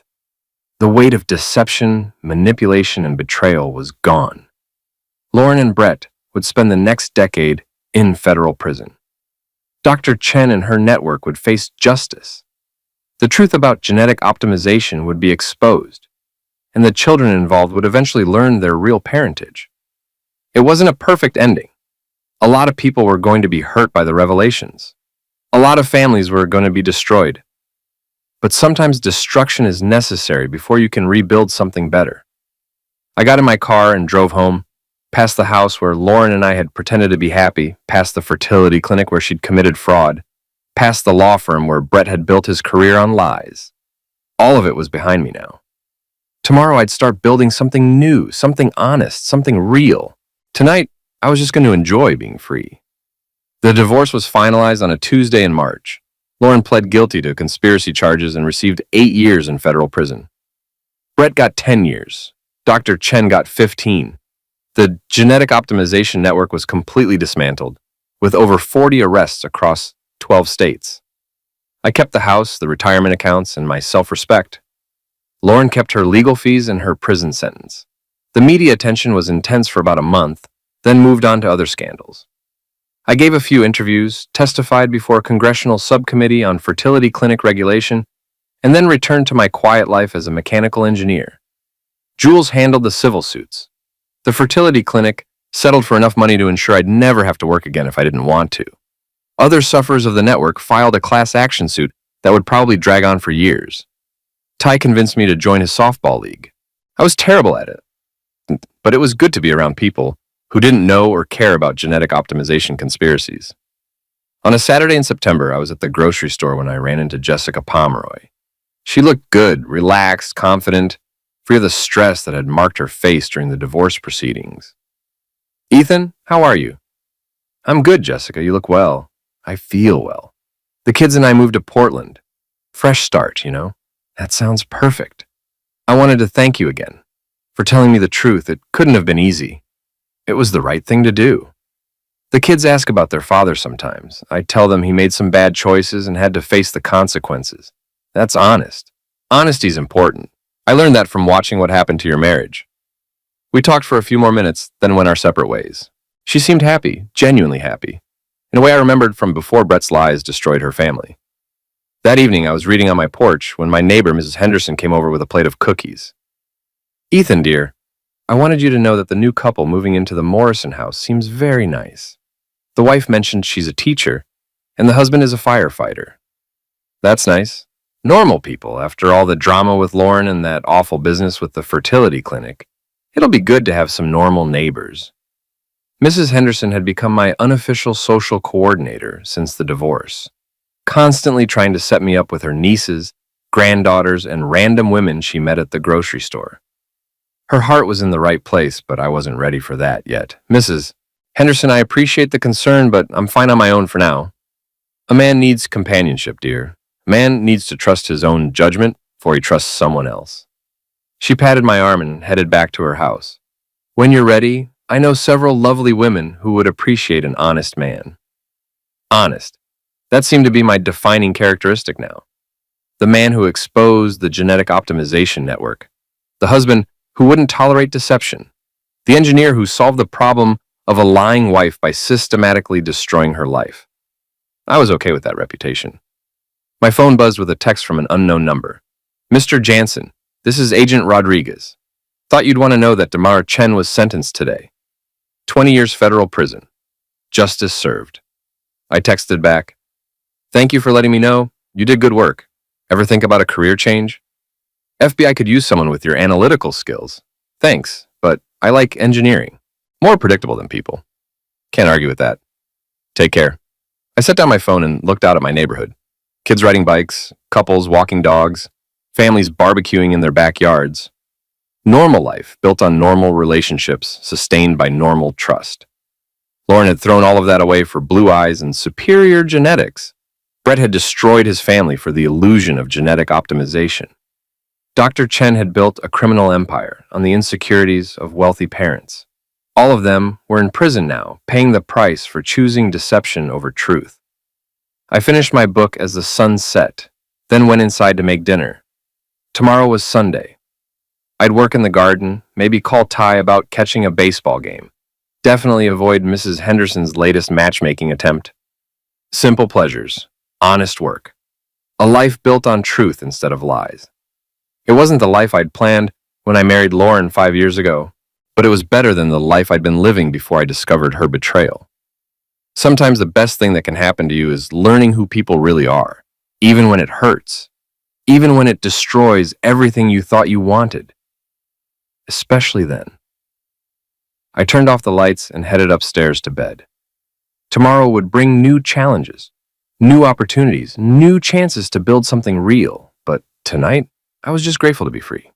The weight of deception, manipulation, and betrayal was gone. Lauren and Brett would spend the next decade in federal prison. Dr. Chen and her network would face justice. The truth about genetic optimization would be exposed, and the children involved would eventually learn their real parentage. It wasn't a perfect ending. A lot of people were going to be hurt by the revelations. A lot of families were going to be destroyed. But sometimes destruction is necessary before you can rebuild something better. I got in my car and drove home, past the house where Lauren and I had pretended to be happy, past the fertility clinic where she'd committed fraud, past the law firm where Brett had built his career on lies. All of it was behind me now. Tomorrow I'd start building something new, something honest, something real. Tonight, I was just going to enjoy being free. The divorce was finalized on a Tuesday in March. Lauren pled guilty to conspiracy charges and received 8 years in federal prison. Brett got 10 years. Dr. Chen got 15. The genetic optimization network was completely dismantled, with over 40 arrests across 12 states. I kept the house, the retirement accounts, and my self-respect. Lauren kept her legal fees and her prison sentence. The media attention was intense for about a month, then moved on to other scandals. I gave a few interviews, testified before a congressional subcommittee on fertility clinic regulation, and then returned to my quiet life as a mechanical engineer. Jules handled the civil suits. The fertility clinic settled for enough money to ensure I'd never have to work again if I didn't want to. Other sufferers of the network filed a class action suit that would probably drag on for years. Ty convinced me to join his softball league. I was terrible at it, but it was good to be around people who didn't know or care about genetic optimization conspiracies. On a Saturday in September, I was at the grocery store when I ran into Jessica Pomeroy. She looked good, relaxed, confident, free of the stress that had marked her face during the divorce proceedings. "Ethan, how are you?" "I'm good, Jessica. You look well." "I feel well. The kids and I moved to Portland. Fresh start, you know?" "That sounds perfect. I wanted to thank you again for telling me the truth. It couldn't have been easy. It was the right thing to do." The kids ask about their father sometimes. I tell them he made some bad choices and had to face the consequences. That's honest. Honesty's important. I learned that from watching what happened to your marriage. We talked for a few more minutes, then went our separate ways. She seemed happy, genuinely happy, in a way I remembered from before Brett's lies destroyed her family. That evening, I was reading on my porch when my neighbor, Mrs. Henderson, came over with a plate of cookies. "Ethan, dear, I wanted you to know that the new couple moving into the Morrison house seems very nice. The wife mentioned she's a teacher, and the husband is a firefighter." "That's nice. Normal people, after all the drama with Lauren and that awful business with the fertility clinic. It'll be good to have some normal neighbors." Mrs. Henderson had become my unofficial social coordinator since the divorce, constantly trying to set me up with her nieces, granddaughters, and random women she met at the grocery store. Her heart was in the right place, but I wasn't ready for that yet. "Mrs. Henderson, I appreciate the concern, but I'm fine on my own for now. A man needs companionship, dear. A man needs to trust his own judgment before he trusts someone else." She patted my arm and headed back to her house. "When you're ready, I know several lovely women who would appreciate an honest man." Honest. That seemed to be my defining characteristic now. The man who exposed the genetic optimization network. The husband who wouldn't tolerate deception. The engineer who solved the problem of a lying wife by systematically destroying her life. I was okay with that reputation. My phone buzzed with a text from an unknown number. "Mr. Jansen, this is Agent Rodriguez. Thought you'd want to know that Damar Chen was sentenced today. 20 years federal prison. Justice served." I texted back, "Thank you for letting me know. You did good work. Ever think about a career change? FBI could use someone with your analytical skills. Thanks, but I like engineering. More predictable than people. Can't argue with that. Take care." I set down my phone and looked out at my neighborhood. Kids riding bikes, couples walking dogs, families barbecuing in their backyards. Normal life built on normal relationships, sustained by normal trust. Lauren had thrown all of that away for blue eyes and superior genetics. Brett had destroyed his family for the illusion of genetic optimization. Dr. Chen had built a criminal empire on the insecurities of wealthy parents. All of them were in prison now, paying the price for choosing deception over truth. I finished my book as the sun set, then went inside to make dinner. Tomorrow was Sunday. I'd work in the garden, maybe call Ty about catching a baseball game. Definitely avoid Mrs. Henderson's latest matchmaking attempt. Simple pleasures, honest work. A life built on truth instead of lies. It wasn't the life I'd planned when I married Lauren 5 years ago, but it was better than the life I'd been living before I discovered her betrayal. Sometimes the best thing that can happen to you is learning who people really are, even when it hurts, even when it destroys everything you thought you wanted. Especially then. I turned off the lights and headed upstairs to bed. Tomorrow would bring new challenges, new opportunities, new chances to build something real, but tonight, I was just grateful to be free.